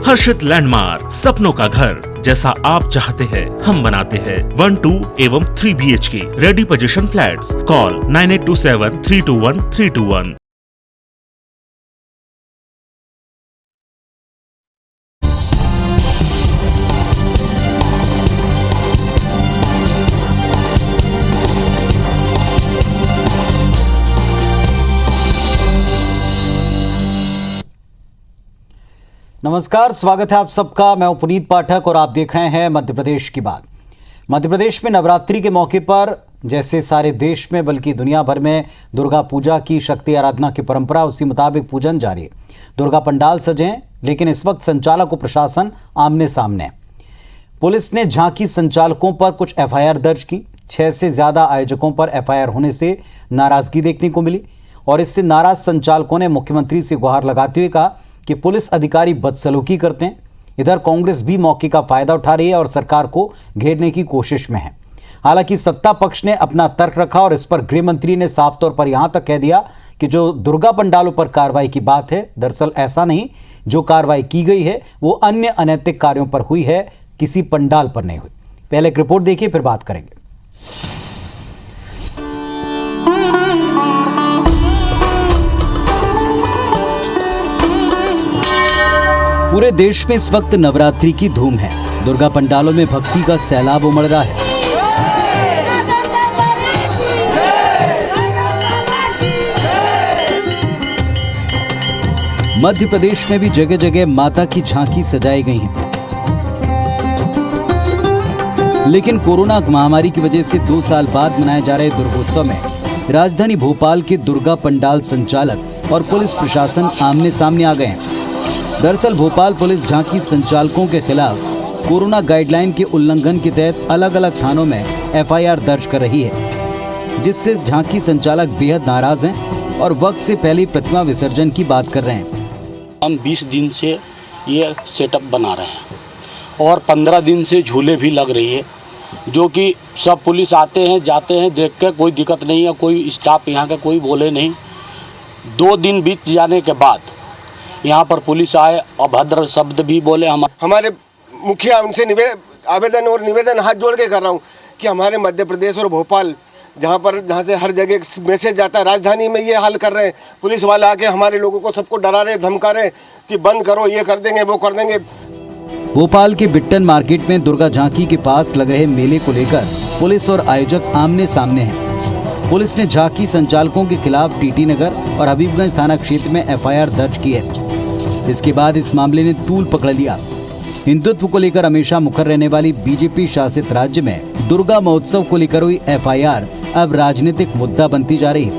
हर्षित landmark, सपनों का घर जैसा आप चाहते हैं हम बनाते हैं। 1, 2 एवं 3 BHK ready position flats. Call 9827321321। नमस्कार, स्वागत है आप सबका। मैं हूं पुनीत पाठक और आप देख रहे हैं मध्य प्रदेश की बात। मध्य प्रदेश में नवरात्रि के मौके पर जैसे सारे देश में बल्कि दुनिया भर में दुर्गा पूजा की शक्ति आराधना की परंपरा, उसी मुताबिक पूजन जारी है। दुर्गा पंडाल सजे हैं, लेकिन इस वक्त संचालक और प्रशासन आमने सामने है। पुलिस ने झांकी संचालकों पर कुछ FIR दर्ज की। 6 से ज्यादा आयोजकों पर FIR होने से नाराजगी देखने को मिली और इससे नाराज संचालकों ने मुख्यमंत्री से गुहार लगाते हुए कहा कि पुलिस अधिकारी बदसलूकी करते हैं। इधर कांग्रेस भी मौके का फायदा उठा रही है और सरकार को घेरने की कोशिश में है। हालांकि सत्ता पक्ष ने अपना तर्क रखा और इस पर गृह मंत्री ने साफ तौर पर यहां तक कह दिया कि जो दुर्गा पंडालों पर कार्रवाई की बात है, दरअसल ऐसा नहीं। जो कार्रवाई की गई है वो अन्य अनैतिक कार्यों पर हुई है, किसी पंडाल पर नहीं हुई। पहले एक रिपोर्ट देखिए, फिर बात करेंगे। पूरे देश में इस वक्त नवरात्रि की धूम है। दुर्गा पंडालों में भक्ति का सैलाब उमड़ रहा है। मध्य प्रदेश में भी जगह जगह माता की झांकी सजाई गई है। लेकिन कोरोना महामारी की वजह से 2 साल बाद मनाए जा रहे दुर्गोत्सव में राजधानी भोपाल के दुर्गा पंडाल संचालक और पुलिस प्रशासन आमने सामने आ गए हैं। दरअसल भोपाल पुलिस झांकी संचालकों के खिलाफ कोरोना गाइडलाइन के उल्लंघन के तहत अलग अलग थानों में FIR दर्ज कर रही है, जिससे झांकी संचालक बेहद नाराज हैं और वक्त से पहले प्रतिमा विसर्जन की बात कर रहे हैं। हम 20 दिन से ये सेटअप बना रहे हैं और 15 दिन से झूले भी लग रही है, जो कि सब पुलिस आते हैं जाते हैं, देख के कोई दिक्कत नहीं है, कोई स्टाफ यहाँ का कोई बोले नहीं। 2 दिन बीत जाने के बाद यहाँ पर पुलिस आए, अभद्र शब्द भी बोले। हमारे मुखिया उनसे आवेदन और निवेदन हाथ जोड़ के कर रहा हूँ कि हमारे मध्य प्रदेश और भोपाल जहाँ से हर जगह मैसेज जाता है, राजधानी में ये हाल कर रहे हैं। पुलिस वाले आके हमारे लोगों को सबको डरा रहे, धमका रहे कि बंद करो, ये कर देंगे, वो कर देंगे। भोपाल के बिट्टन मार्केट में दुर्गा झांकी के पास लग रहे मेले को लेकर पुलिस और आयोजक आमने सामने हैं। पुलिस ने झांकी संचालकों के खिलाफ TT नगर और हबीबगंज थाना क्षेत्र में FIR दर्ज की है। इसके बाद इस मामले ने तूल पकड़ लिया। हिंदुत्व को लेकर हमेशा मुखर रहने वाली BJP शासित राज्य में दुर्गा महोत्सव को लेकर हुई FIR अब राजनीतिक मुद्दा बनती जा रही है।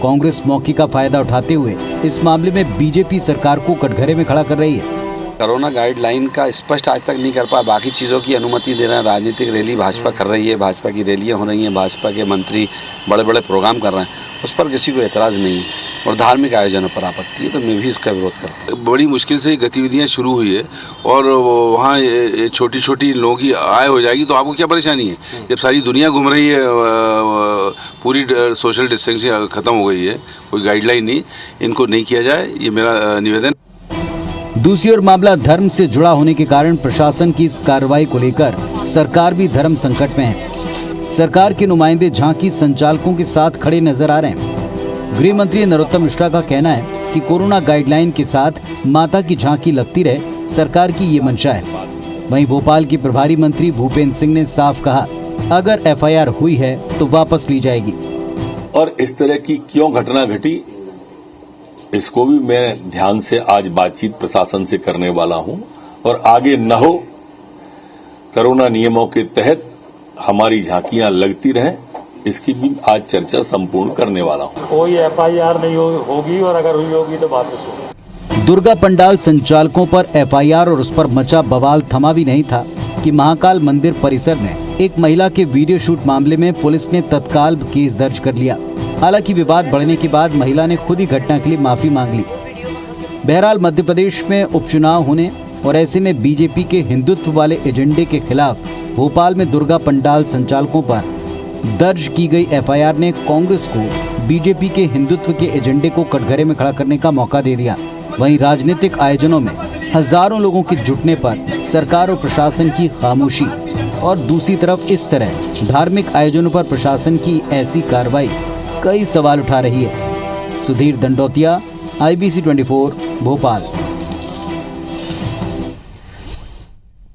कांग्रेस मौके का फायदा उठाते हुए इस मामले में BJP सरकार को कटघरे में खड़ा कर रही है। कोरोना गाइडलाइन का स्पष्ट आज तक नहीं कर पाया, बाकी चीज़ों की अनुमति दे रहे हैं। राजनीतिक रैली भाजपा कर रही है, भाजपा की रैलियां हो रही हैं, भाजपा के मंत्री बड़े बड़े प्रोग्राम कर रहे हैं, उस पर किसी को एतराज़ नहीं है और धार्मिक आयोजनों पर आपत्ति है, तो मैं भी इसका विरोध करता हूँ। बड़ी मुश्किल से गतिविधियाँ शुरू हुई है और वहाँ छोटी छोटी लोगों की आय हो जाएगी, तो आपको क्या परेशानी है? जब सारी दुनिया घूम रही है, पूरी सोशल डिस्टेंसिंग खत्म हो गई है, कोई गाइडलाइन नहीं, इनको नहीं किया जाए, ये मेरा निवेदन। दूसरी ओर मामला धर्म से जुड़ा होने के कारण प्रशासन की इस कार्रवाई को लेकर सरकार भी धर्म संकट में है। सरकार के नुमाइंदे झांकी संचालकों के साथ खड़े नजर आ रहे हैं। गृह मंत्री नरोत्तम मिश्रा का कहना है कि कोरोना गाइडलाइन के साथ माता की झांकी लगती रहे, सरकार की ये मंशा है। वहीं भोपाल के प्रभारी मंत्री भूपेंद्र सिंह ने साफ कहा, अगर FIR हुई है तो वापस ली जाएगी। और इस तरह की क्यों घटना घटी, इसको भी मैं ध्यान से आज बातचीत प्रशासन से करने वाला हूं और आगे न हो, कोरोना नियमों के तहत हमारी झांकियां लगती रहें, इसकी भी आज चर्चा संपूर्ण करने वाला हूं। कोई FIR नहीं होगी और अगर हुई होगी तो वापस होगी। दुर्गा पंडाल संचालकों पर FIR और उस पर मचा बवाल थमा भी नहीं था कि महाकाल मंदिर परिसर में एक महिला के वीडियो शूट मामले में पुलिस ने तत्काल केस दर्ज कर लिया। हालांकि विवाद बढ़ने के बाद महिला ने खुद ही घटना के लिए माफी मांग ली। बहरहाल मध्य प्रदेश में उपचुनाव होने और ऐसे में BJP के हिंदुत्व वाले एजेंडे के खिलाफ भोपाल में दुर्गा पंडाल संचालकों पर दर्ज की गई FIR ने कांग्रेस को BJP के हिंदुत्व के एजेंडे को कटघरे में खड़ा करने का मौका दे दिया। वहीं राजनीतिक आयोजनों में हजारों लोगों के जुटने पर सरकार और प्रशासन की खामोशी, और दूसरी तरफ इस तरह धार्मिक आयोजनों पर प्रशासन की ऐसी कार्रवाई कई सवाल उठा रही है। सुधीर दंडोतिया, IBC 24, भोपाल।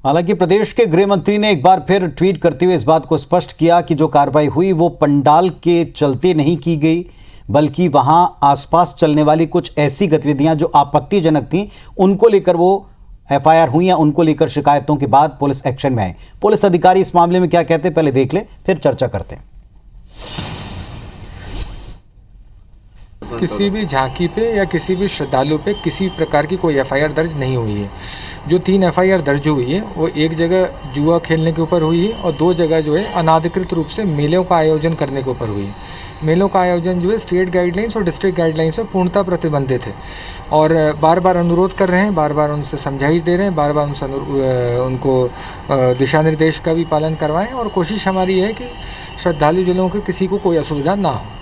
हालांकि प्रदेश के गृह मंत्री ने एक बार फिर ट्वीट करते हुए इस बात को स्पष्ट किया कि जो कार्रवाई हुई वो पंडाल के चलते नहीं की गई, बल्कि वहां आसपास चलने वाली कुछ ऐसी गतिविधियां जो आपत्तिजनक थीं उनको लेकर वो FIR हुई या उनको लेकर शिकायतों के बाद पुलिस एक्शन में आई। पुलिस अधिकारी इस मामले में क्या कहते हैं पहले देख ले, फिर चर्चा करते हैं। किसी भी झांकी पे या किसी भी श्रद्धालु पे किसी प्रकार की कोई FIR दर्ज नहीं हुई है। जो 3 FIR दर्ज हुई है वो एक जगह जुआ खेलने के ऊपर हुई है और 2 जगह जो है अनाधिकृत रूप से मेलों का आयोजन करने के ऊपर हुई है। मेलों का आयोजन जो है स्टेट गाइडलाइंस और डिस्ट्रिक्ट गाइडलाइंस में पूर्णतः प्रतिबंधित है और बार बार अनुरोध कर रहे हैं, बार बार उनसे समझाइश दे रहे हैं, बार बार उनको दिशा निर्देश का भी पालन करवाएं और कोशिश हमारी है कि श्रद्धालु जनों को किसी को कोई असुविधा ना हो।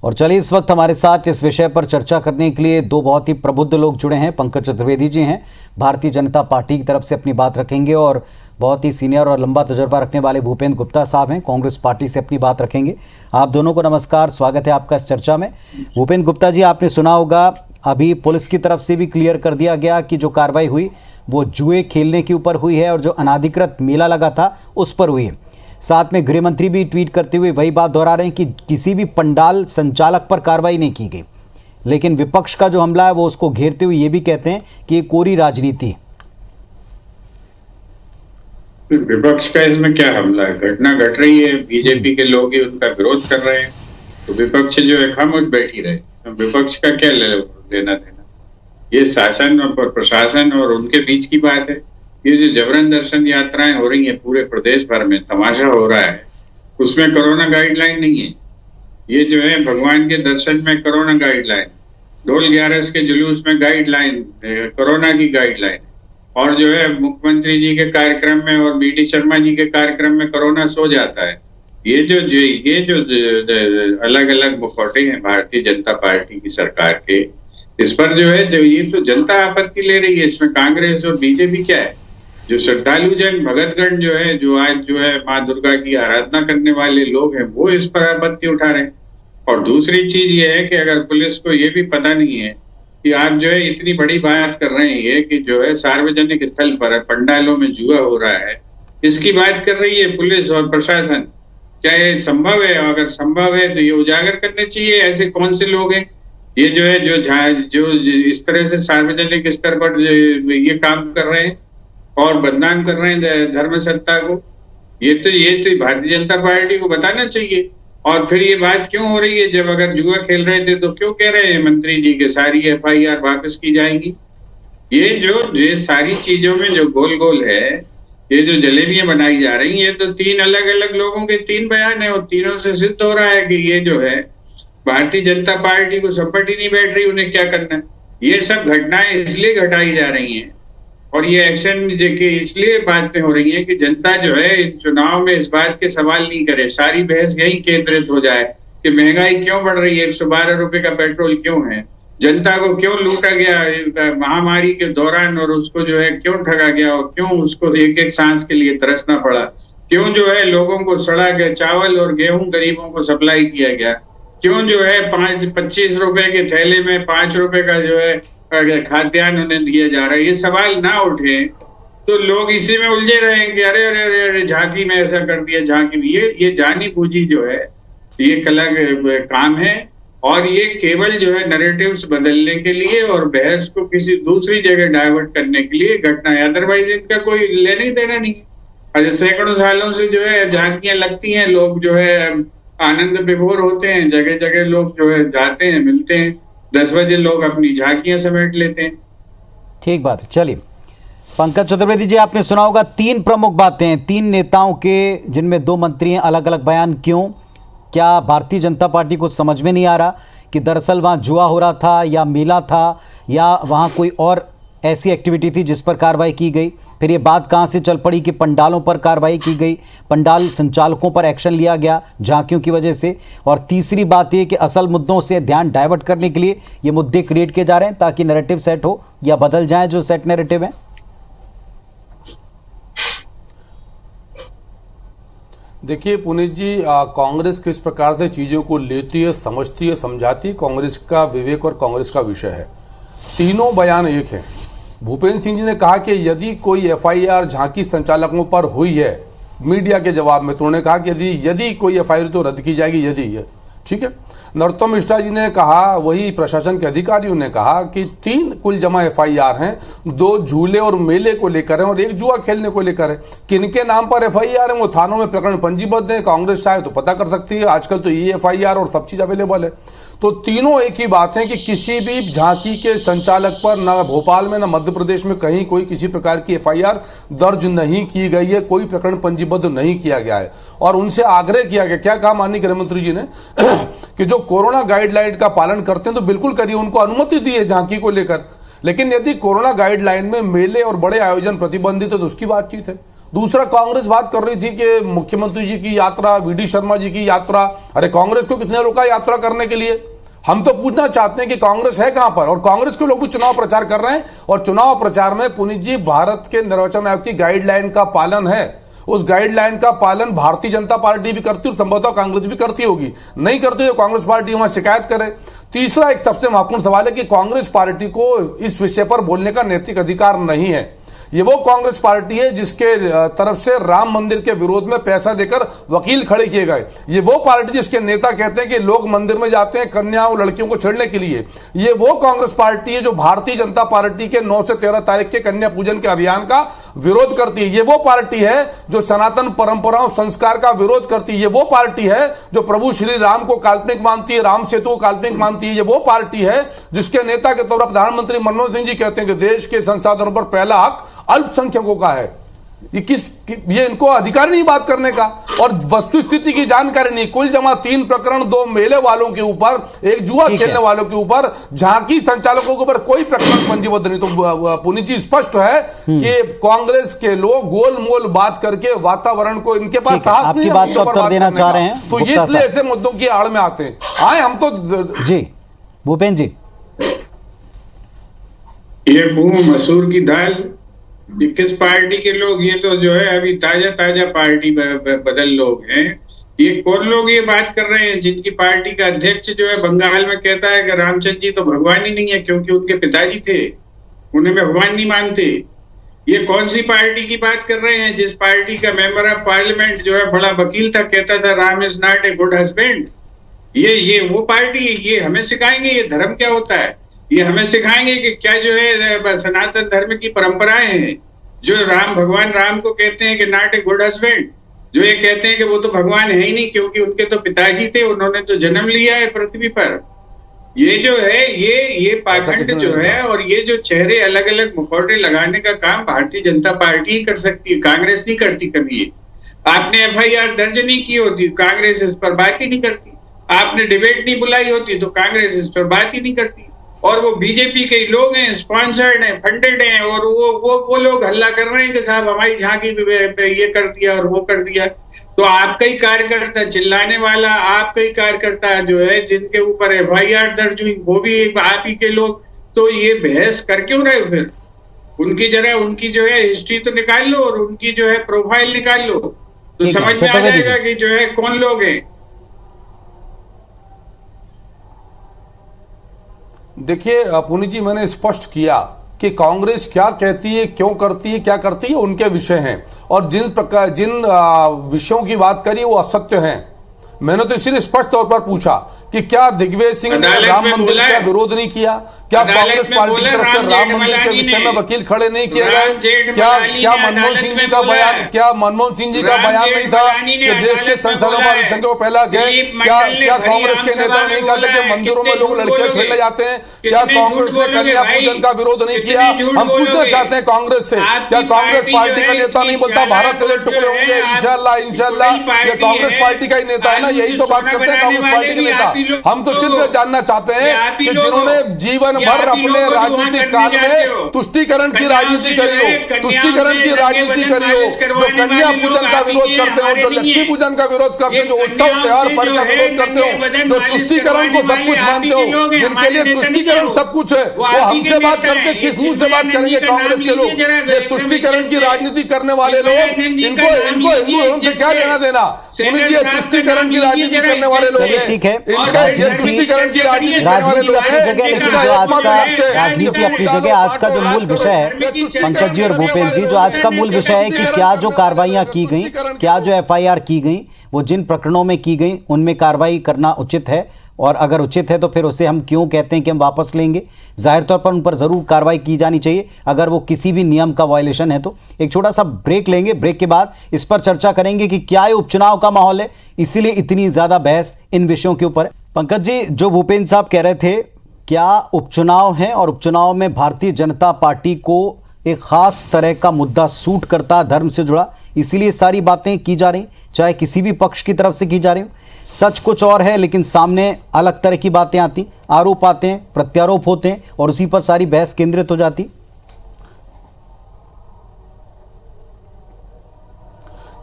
और चलिए इस वक्त हमारे साथ इस विषय पर चर्चा करने के लिए 2 बहुत ही प्रबुद्ध लोग जुड़े हैं। पंकज चतुर्वेदी जी हैं, भारतीय जनता पार्टी की तरफ से अपनी बात रखेंगे, और बहुत ही सीनियर और लंबा तजुर्बा रखने वाले भूपेंद्र गुप्ता साहब हैं, कांग्रेस पार्टी से अपनी बात रखेंगे। आप दोनों को नमस्कार, स्वागत है आपका इस चर्चा में। भूपेंद्र गुप्ता जी, आपने सुना होगा अभी पुलिस की तरफ से भी क्लियर कर दिया गया कि जो कार्रवाई हुई वो जुए खेलने के ऊपर हुई है और जो अनाधिकृत मेला लगा था उस पर हुई है। साथ में गृह मंत्री भी ट्वीट करते हुए वही बात दोहरा रहे हैं कि किसी भी पंडाल संचालक पर कार्रवाई नहीं की गई, लेकिन विपक्ष का जो हमला है वो उसको घेरते हुए ये भी कहते हैं कि ये कोरी राजनीति है। विपक्ष का इसमें क्या हमला है? घटना घट रही है, बीजेपी के लोग ही उनका विरोध कर रहे हैं, तो विपक्ष जो है खामोश बैठी रहे। तो विपक्ष का क्या लेना देना? ये शासन और प्रशासन और उनके बीच की बात है। ये जो जबरन दर्शन यात्राएं हो रही हैं पूरे प्रदेश भर में, तमाशा हो रहा है, उसमें कोरोना गाइडलाइन नहीं है। ये जो है भगवान के दर्शन में कोरोना गाइडलाइन, ढोल 11 के जुलूस में गाइडलाइन, कोरोना की गाइडलाइन, और जो है मुख्यमंत्री जी के कार्यक्रम में और BD शर्मा जी के कार्यक्रम में कोरोना सो जाता है। ये जो अलग अलग मुखौटे हैं भारतीय जनता पार्टी की सरकार के, इस पर जो है ये तो जनता आपत्ति ले रही है। इसमें कांग्रेस और बीजेपी क्या है? जो श्रद्धालु जन भगतगण जो है, जो आज जो है माँ दुर्गा की आराधना करने वाले लोग हैं, वो इस पर आपत्ति उठा रहे हैं। और दूसरी चीज ये है कि अगर पुलिस को ये भी पता नहीं है कि आप जो है इतनी बड़ी बात कर रहे हैं कि जो है सार्वजनिक स्थल पर पंडालों में जुआ हो रहा है, इसकी बात कर रही है पुलिस और प्रशासन, क्या ये संभव है? अगर संभव है तो ये उजागर करने चाहिए। ऐसे कौन से लोग हैं ये जो है जो इस तरह से सार्वजनिक स्तर पर ये काम कर रहे हैं और बदनाम कर रहे हैं धर्म सत्ता को? ये तो भारतीय जनता पार्टी को बताना चाहिए। और फिर ये बात क्यों हो रही है? जब अगर जुआ खेल रहे थे तो क्यों कह रहे हैं मंत्री जी के सारी FIR वापस की जाएंगी? ये सारी चीजों में जो गोल गोल है, ये जो जलेबियां बनाई जा रही हैं, तो 3 अलग अलग लोगों के 3 बयान है और तीनों से सिद्ध हो रहा है कि ये जो है भारतीय जनता पार्टी को संपट ही नहीं बैठ रही उन्हें क्या करना है। ये सब घटनाएं इसलिए घटाई जा रही हैं और ये एक्शन इसलिए बात में हो रही है कि जनता जो है चुनाव में इस बात के सवाल नहीं करे, सारी बहस यही केंद्रित हो जाए कि महंगाई क्यों बढ़ रही है, 112 रुपए का पेट्रोल क्यों है, जनता को क्यों लूटा गया महामारी के दौरान और उसको जो है क्यों ठगा गया और क्यों उसको एक एक सांस के लिए तरसना पड़ा, क्यों जो है लोगों को सड़ा गया चावल और गेहूं गरीबों को सप्लाई किया गया, क्यों जो है 25 रुपए के थैले में 5 रुपए का जो है खाद्यान्न उन्हें दिया जा रहा है। ये सवाल ना उठे तो लोग इसी में उलझे रहेंगे, अरे अरे अरे अरे झांकी में ऐसा कर दिया, झांकी में ये जानी बूझी जो है ये कला काम है और ये केवल जो है नैरेटिव्स बदलने के लिए और बहस को किसी दूसरी जगह डाइवर्ट करने के लिए घटना है। अदरवाइज इनका कोई लेना ही देना नहीं है। सैकड़ों सालों से जो है झांकियां लगती हैं, लोग जो है आनंद विभोर होते हैं, जगह जगह लोग जो है जाते हैं, मिलते हैं, 10 बजे लोग अपनी झांकियां समेट लेते हैं। ठीक बात है। चलिए पंकज चतुर्वेदी जी, आपने सुना होगा 3 प्रमुख बातें हैं 3 नेताओं के, जिनमें 2 मंत्री हैं, अलग अलग बयान क्यों? क्या भारतीय जनता पार्टी को समझ में नहीं आ रहा कि दरअसल वहाँ जुआ हो रहा था या मेला था या वहाँ कोई और ऐसी एक्टिविटी थी जिस पर कार्रवाई की गई? फिर ये बात कहां से चल पड़ी कि पंडालों पर कार्रवाई की गई, पंडाल संचालकों पर एक्शन लिया गया झांकियों की वजह से। और तीसरी बात ये कि असल मुद्दों से ध्यान डाइवर्ट करने के लिए ये मुद्दे क्रिएट किए जा रहे हैं ताकि नैरेटिव सेट हो या बदल जाए जो सेट नैरेटिव है। देखिए पुनीत जी, कांग्रेस किस प्रकार से चीजों को लेती है, समझती है, समझाती है, कांग्रेस का विवेक और कांग्रेस का विषय है। तीनों बयान एक है। भूपेंद्र सिंह जी ने कहा कि यदि कोई एफआईआर झांकी संचालकों पर हुई है, मीडिया के जवाब में तो उन्होंने कहा कि यदि कोई एफआईआर तो रद्द की जाएगी, यदि, ठीक है। नरोत्तम मिश्रा जी ने कहा, वही प्रशासन के अधिकारियों ने कहा कि 3 कुल जमा एफआईआर हैं, 2 झूले और मेले को लेकर है और 1 जुआ खेलने को लेकर है। किनके नाम पर एफआईआर है वो थानों में प्रकरण पंजीबद्ध है, कांग्रेस चाहे तो पता कर सकती है, आजकल तो ये एफआईआर और सब चीज अवेलेबल है। तो तीनों एक ही बात है कि किसी भी झांकी के संचालक पर न भोपाल में न मध्य प्रदेश में कहीं कोई किसी प्रकार की एफआईआर दर्ज नहीं की गई है, कोई प्रकरण पंजीबद्ध नहीं किया गया है। और उनसे आग्रह किया गया, क्या कहा माननीय गृह मंत्री जी ने कि जो कोरोना गाइडलाइन का पालन करते हैं तो बिल्कुल करिए, उनको अनुमति दी है झांकी को लेकर। लेकिन यदि कोरोना गाइडलाइन में मेले और बड़े आयोजन प्रतिबंधित है तो उसकी बातचीत है। दूसरा, कांग्रेस बात कर रही थी कि मुख्यमंत्री जी की यात्रा, वीडी शर्मा जी की यात्रा, अरे कांग्रेस को किसने रोका यात्रा करने के लिए? हम तो पूछना चाहते हैं कि कांग्रेस है कहां पर, और कांग्रेस के लोग भी चुनाव प्रचार कर रहे हैं। और चुनाव प्रचार में पुनीत जी भारत के निर्वाचन आयोग की गाइडलाइन का पालन है। उस गाइडलाइन का पालन भारतीय जनता पार्टी भी करती है और संभवतः कांग्रेस भी करती होगी। नहीं करती तो कांग्रेस पार्टी वहां शिकायत करे। तीसरा, एक सबसे महत्वपूर्ण सवाल है कि कांग्रेस पार्टी को इस विषय पर बोलने का नैतिक अधिकार नहीं है। ये वो कांग्रेस पार्टी है जिसके तरफ से राम मंदिर के विरोध में पैसा देकर वकील खड़े किए गए। ये वो पार्टी जिसके नेता कहते हैं कि लोग मंदिर में जाते हैं कन्याओं लड़कियों को छेड़ने के लिए। ये वो कांग्रेस पार्टी है जो भारतीय जनता पार्टी के 9 से 13 तारीख के कन्या पूजन के अभियान का विरोध करती है। ये वो पार्टी है जो सनातन परंपराओं संस्कार का विरोध करती है। ये वो पार्टी है जो प्रभु श्री राम को काल्पनिक मानती है, राम सेतु को काल्पनिक मानती है। ये वो पार्टी है जिसके नेता के तौर पर प्रधानमंत्री मनमोहन सिंह जी कहते हैं कि देश के संसाधनों पर पहला हक अल्पसंख्यकों का है। ये इनको अधिकार नहीं बात करने का, और वस्तु स्थिति की जानकारी नहीं। कुल जमा 3 प्रकरण, 2 मेले वालों के ऊपर, 1 जुआ खेलने वालों के ऊपर, झांकी संचालकों के ऊपर कोई प्रकरण पंजीबद्ध नहीं। तो पुनीत जी स्पष्ट है कि कांग्रेस के लोग गोलमोल बात करके वातावरण को, इनके पास साहस नहीं है बात का उत्तर देना चाह रहे हैं तो ये इसलिए ऐसे मुद्दों की आड़ में आते हैं। आए हम तो जी भूपेंद्र जी, ये मुंह मसूर की दाल, ये किस पार्टी के लोग, ये तो जो है अभी ताजा ताजा पार्टी बदल लोग हैं। ये कौन लोग ये बात कर रहे हैं जिनकी पार्टी का अध्यक्ष जो है बंगाल में कहता है कि रामचंद्र जी तो भगवान ही नहीं है क्योंकि उनके पिताजी थे, उन्हें भगवान नहीं मानते। ये कौन सी पार्टी की बात कर रहे हैं जिस पार्टी का मेंबर ऑफ पार्लियामेंट जो है बड़ा वकील था, कहता था Ram is not a good husband. ये वो पार्टी, ये हमें सिखाएंगे ये धर्म क्या होता है। ये हमें सिखाएंगे कि क्या जो है सनातन धर्म की परंपराएं हैं। जो राम, भगवान राम को कहते हैं कि नॉट ए गुड हस्बैंड, जो ये कहते हैं कि वो तो भगवान है ही नहीं क्योंकि उनके तो पिताजी थे, उन्होंने तो जन्म लिया है पृथ्वी पर। ये जो है ये पाखंड जो है, और ये जो चेहरे अलग अलग मुखौटे लगाने का काम भारतीय जनता पार्टी ही कर सकती है, कांग्रेस नहीं करती कभी। आपने एफआईआर दर्ज नहीं की होती, कांग्रेस इस पर बात ही नहीं करती। आपने डिबेट नहीं बुलाई होती तो कांग्रेस इस पर बात ही नहीं करती। और वो बीजेपी के लोग हैं, स्पॉन्सर्ड हैं, फंडेड हैं, और वो लोग हल्ला कर रहे हैं कि साहब हमारी झांकी पे ये कर दिया और वो कर दिया। तो आपका ही कार्यकर्ता, चिल्लाने वाला आपका ही कार्यकर्ता जो है जिनके ऊपर एफआईआर दर्ज हुई वो भी आप ही के लोग। तो ये बहस कर क्यों रहे हो फिर? उनकी जो है हिस्ट्री तो निकाल लो और उनकी जो है प्रोफाइल निकाल लो तो समझ में आ जाएगा कि जो है कौन लोग हैं। देखिए पुनीत जी, मैंने स्पष्ट किया कि कांग्रेस क्या कहती है, क्यों करती है, क्या करती है, उनके विषय हैं। और जिन विषयों की बात करी वो असत्य हैं। मैंने तो इसीलिए स्पष्ट तौर पर पूछा कि क्या दिग्विजय सिंह ने राम मंदिर का विरोध नहीं किया? क्या कांग्रेस पार्टी की तरफ से राम मंदिर के विषय में वकील खड़े नहीं किए गए? क्या मनमोहन सिंह जी का बयान नहीं था कि देश के संसदों में अल्पसंख्यकों को पहला गए? क्या कांग्रेस के नेता ने नहीं कहा था कि मंदिरों में लोग लड़कियां छेड़ने जाते हैं? क्या कांग्रेस ने कन्या पूजन का विरोध नहीं किया? हम पूछना चाहते हैं कांग्रेस से, क्या कांग्रेस पार्टी का नेता नहीं बोलता भारत तेरे टुकड़े होंगे? इंशाल्लाह ये कांग्रेस पार्टी का ही नेता है ना, यही तो बात करते हैं कांग्रेस पार्टी के नेता। हम तो सिर्फ जानना चाहते हैं कि जिन्होंने जीवन भर अपने राजनीतिक काल में तुष्टीकरण की राजनीति करी हो, तुष्टीकरण की राजनीति करी हो, जो कन्या पूजन का विरोध करते हो, जो लक्ष्मी पूजन का विरोध करते हो, जो उत्सव त्योहार पर्व का विरोध करते हो, जो तुष्टीकरण को सब कुछ मानते हो, जिनके लिए तुष्टीकरण सब कुछ है, वो हमसे बात करते किस मुंह से बात करेंगे कांग्रेस के लोग? ये तुष्टीकरण की राजनीति करने वाले लोग, इनको हिंदू उनसे क्या लेना देना? ये तुष्टीकरण की राजनीति करने वाले लोग हैं, ठीक है, तुष्टीकरण की राजनीति करने वाले लोग अपनी जगह, लेकिन जो आज का राजनीति अपनी जगह, आज का जो मूल विषय है पंकज जी और भूपेंद्र जी, जो आज का मूल विषय है कि क्या जो कार्रवाइयां की गई, क्या जो एफआईआर की गई, वो जिन प्रकरणों में की गई उनमें कार्रवाई करना उचित है, और अगर उचित है तो फिर उसे हम क्यों कहते हैं कि हम वापस लेंगे? जाहिर तौर पर उन पर ज़रूर कार्रवाई की जानी चाहिए अगर वो किसी भी नियम का वायलेशन है तो। एक छोटा सा ब्रेक लेंगे, ब्रेक के बाद इस पर चर्चा करेंगे कि क्या ये उपचुनाव का माहौल है, इसीलिए इतनी ज़्यादा बहस इन विषयों के ऊपर है। पंकज जी, जो भूपेंद्र साहब कह रहे थे, क्या उपचुनाव है और उपचुनाव में भारतीय जनता पार्टी को एक ख़ास तरह का मुद्दा सूट करता, धर्म से जुड़ा, इसीलिए सारी बातें की जा रही, चाहे किसी भी पक्ष की तरफ से की जा रही हो। सच कुछ और है लेकिन सामने अलग तरह की बातें आती, आरोप आते हैं, प्रत्यारोप होते हैं और उसी पर सारी बहस केंद्रित हो जाती।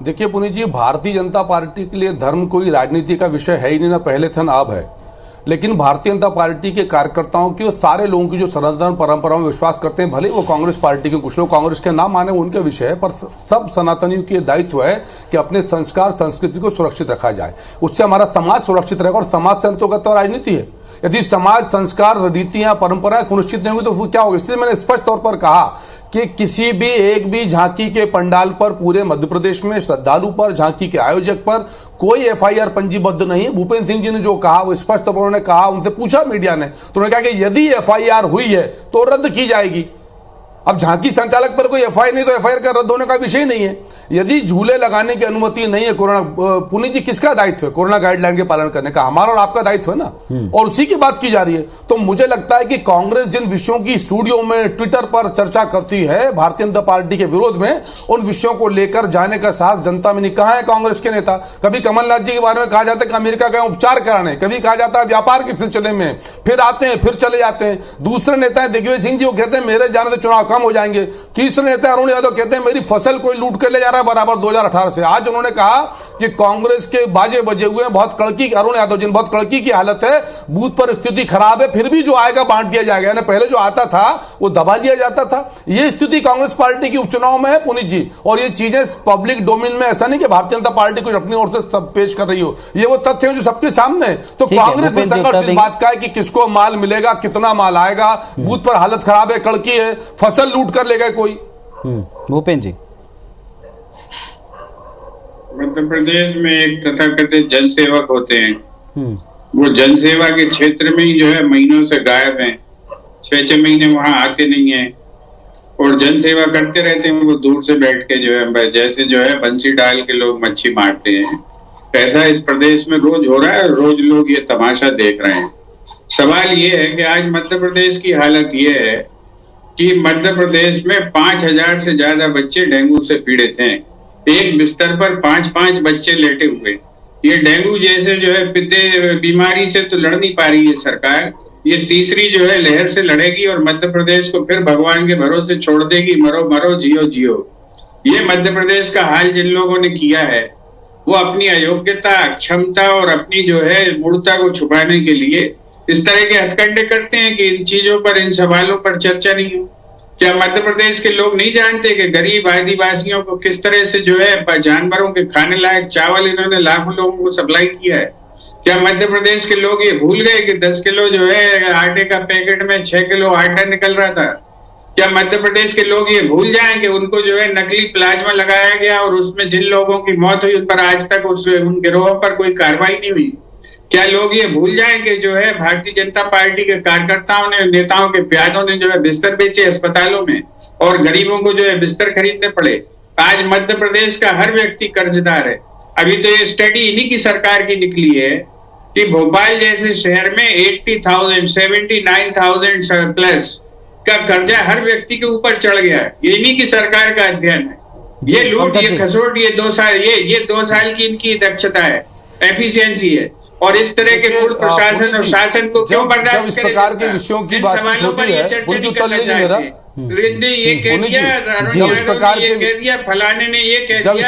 देखिए पुनीत जी, भारतीय जनता पार्टी के लिए धर्म कोई राजनीति का विषय है ही नहीं, ना पहले था ना अब है। लेकिन भारतीय जनता पार्टी के कार्यकर्ताओं की और सारे लोगों की जो सनातन परंपराओं में विश्वास करते हैं, भले वो कांग्रेस पार्टी के कुछ लोग कांग्रेस के नाम माने उनके विषय है, पर सब सनातनियों की दायित्व है कि अपने संस्कार संस्कृति को सुरक्षित रखा जाए, उससे हमारा समाज सुरक्षित रहेगा। और समाज से अंतर्गत तो राजनीति है। यदि समाज संस्कार रीतियां परंपराएं सुनिश्चित नहीं होगी तो क्या होगा? इसलिए मैंने स्पष्ट तौर पर कहा कि किसी भी एक भी झांकी के पंडाल पर पूरे मध्य प्रदेश में श्रद्धालु पर, झांकी के आयोजक पर कोई एफआईआर पंजीबद्ध नहीं है। भूपेंद्र सिंह जी ने जो कहा वो स्पष्ट तौर पर उन्होंने कहा, उनसे पूछा मीडिया ने तो उन्होंने कहा कि यदि एफआईआर हुई है तो रद्द की जाएगी। अब झांकी संचालक पर कोई एफआईआर नहीं तो एफआईआर का रद्द होने का विषय नहीं है। यदि झूले लगाने की अनुमति नहीं है, कोरोना, पुनीत जी किसका दायित्व है? कोरोना गाइडलाइन के पालन करने का हमारा और आपका दायित्व है ना, और उसी की बात की जा रही है। तो मुझे लगता है कि कांग्रेस जिन विषयों की स्टूडियो में, ट्विटर पर चर्चा करती है भारतीय जनता पार्टी के विरोध में, उन विषयों को लेकर जाने का साहस जनता में नहीं। कहां है कांग्रेस के नेता? कभी कमलनाथ जी के बारे में कहा जाता है कि अमेरिका गए उपचार कराने, कभी कहा जाता है व्यापार के सिलसिले में, फिर आते हैं फिर चले जाते हैं। दूसरे नेता है दिग्विजय सिंह जी, वो कहते हैं मेरे जाने से चुनाव कम हो जाएंगे। तीसरे नेता अरुण यादव कहते हैं मेरी फसल कोई लूट कर ले जा रहा है बराबर 2018 से। आज उन्होंने कहा कि कांग्रेस के बाजे बजे हुए हैं, बहुत कड़की, अरुण यादव जी बहुत कड़की की हालत है, बूथ पर स्थिति खराब है, फिर भी जो आएगा बांट दिया जाएगा। यानी पहले जो आता था वो दबा दिया जाता था। ये स्थिति कांग्रेस पार्टी की उपचुनाव में है पुनीत जी, और ये चीजें पब्लिक डोमेन में, ऐसा नहीं कि भारतीय जनता पार्टी कुछ अपनी ओर से सब पेश कर रही हो, ये वो तथ्य है जो सबके सामने है। तो कांग्रेस में संघर्ष इस बात का है कि किसको माल मिलेगा, कितना माल आएगा, बूथ पर हालत खराब है, कड़की है, फसल लूट कर ले गए कोई। भूपेंद्र जी, मध्य प्रदेश में एक तथाकथित जन सेवक होते हैं, वो जन सेवा के क्षेत्र में ही जो है महीनों से गायब हैं, 6-6 महीने वहां आते नहीं है और जन सेवा करते रहते हैं। वो दूर से बैठ के जो है जैसे जो है बंसी डाल के लोग मच्छी मारते हैं, ऐसा इस प्रदेश में रोज हो रहा है। रोज लोग ये तमाशा देख रहे हैं। सवाल ये है कि आज मध्य प्रदेश की हालत ये है कि मध्य प्रदेश में 5000 से ज्यादा बच्चे डेंगू से पीड़ित हैं। एक बिस्तर पर 5-5 बच्चे लेटे हुए। ये डेंगू जैसे जो है पित्ते बीमारी से तो लड़ नहीं पा रही है सरकार, ये तीसरी जो है लहर से लड़ेगी और मध्य प्रदेश को फिर भगवान के भरोसे छोड़ देगी, मरो मरो जियो जियो। ये मध्य प्रदेश का हाल जिन लोगों ने किया है वो अपनी अयोग्यता, क्षमता और अपनी जो है मूर्खता को छुपाने के लिए इस तरह के हथकंडे करते हैं कि इन चीजों पर, इन सवालों पर चर्चा नहीं हो। क्या मध्य प्रदेश के लोग नहीं जानते कि गरीब आदिवासियों को किस तरह से जो है जानवरों के खाने लायक चावल इन्होंने लाखों लोगों को सप्लाई किया है? क्या मध्य प्रदेश के लोग ये भूल गए कि 10 किलो जो है आटे का पैकेट में 6 किलो आटा निकल रहा था? क्या मध्य प्रदेश के लोग ये भूल जाएं कि उनको जो है नकली प्लाज्मा लगाया गया और उसमें जिन लोगों की मौत हुई उन पर आज तक उन गिरोहों पर कोई कार्रवाई नहीं हुई? क्या लोग ये भूल जाएं कि जो है भारतीय जनता पार्टी के कार्यकर्ताओं ने, नेताओं के प्यादों ने जो है बिस्तर बेचे अस्पतालों में और गरीबों को जो है बिस्तर खरीदने पड़े? आज मध्य प्रदेश का हर व्यक्ति कर्जदार है। अभी तो ये स्टडी इन्हीं की सरकार की निकली है कि भोपाल जैसे शहर में 79,000 प्लस का कर्जा हर व्यक्ति के ऊपर चढ़ गया है। ये इन्हीं की सरकार का अध्ययन है। ये लूट, ये खसोट, ये 2 साल की इनकी दक्षता है, एफिशिएंसी है। और इस तरह के मूल प्रशासन और शासन को क्यों बर्दाश्त जब इस प्रकार के विषयों की बातचीत होती है, पुलिस उत्तर लीजिए मेरा, ये कह दिया, जब इस प्रकार के कह दिया, फलाने ने ये कह जब इस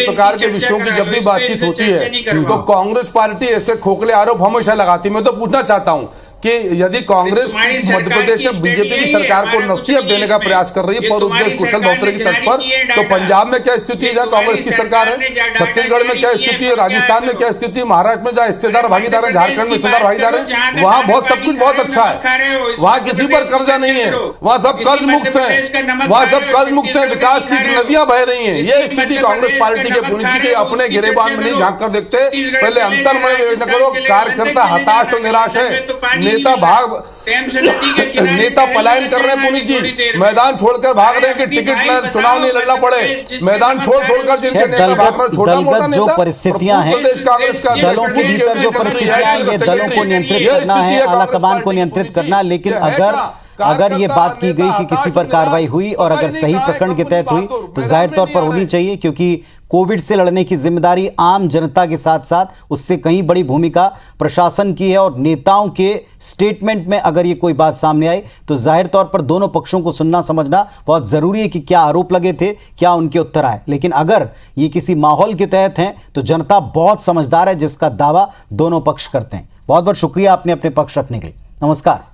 प्रकार के विषयों की जब भी बातचीत होती है तो कांग्रेस पार्टी ऐसे खोखले आरोप हमेशा लगाती है। मैं तो पूछना चाहता हूं कि यदि कांग्रेस मध्य प्रदेश में बीजेपी की सरकार को नसीहत देने का प्रयास कर रही है पर उद्देश्य कुशल बहुत्तरी की तर्ज पर, तो पंजाब में क्या स्थिति है जहाँ कांग्रेस की सरकार है, छत्तीसगढ़ में क्या स्थिति है, राजस्थान में क्या स्थिति है, महाराष्ट्र में जहाँ हिस्सेदार भागीदार है, झारखंड में हिस्सेदार भागीदार है, वहाँ बहुत सब कुछ बहुत अच्छा है, वहाँ किसी पर कर्जा नहीं है, वहाँ सब कर्ज मुक्त है, वहाँ सब कर्ज मुक्त है, विकास की नदियां बह रही है। ये स्थिति कांग्रेस पार्टी के पुनीत जी के अपने गिरेबान में नहीं झांक कर देखते। पहले अंतर में विवेचना करो, कार्यकर्ता हताश और निराश है, नेता पलायन कर रहे हैं पुनीत जी, मैदान छोड़कर भाग रहे हैं कि टिकट चुनाव नहीं लड़ना पड़े, मैदान छोड़कर जिनके नेता भाग रहे, छोटा मोटा जो परिस्थितियां हैं, दलों के भीतर जो परिस्थितियां हैं, ये दलों को नियंत्रित करना है, आला कमान को नियंत्रित करना है। लेकिन अगर ये बात की गई कि किसी पर कार्रवाई हुई और अगर सही प्रकरण के तहत हुई तो जाहिर तौर पर होनी चाहिए, क्योंकि कोविड से लड़ने की जिम्मेदारी आम जनता के साथ साथ उससे कहीं बड़ी भूमिका प्रशासन की है। और नेताओं के स्टेटमेंट में अगर ये कोई बात सामने आई तो जाहिर तौर पर दोनों पक्षों को सुनना समझना बहुत जरूरी है कि क्या आरोप लगे थे, क्या उनके उत्तर आए। लेकिन अगर ये किसी माहौल के तहत हैं तो जनता बहुत समझदार है, जिसका दावा दोनों पक्ष करते हैं। बहुत बहुत शुक्रिया आपने अपने पक्ष रखने के लिए। नमस्कार।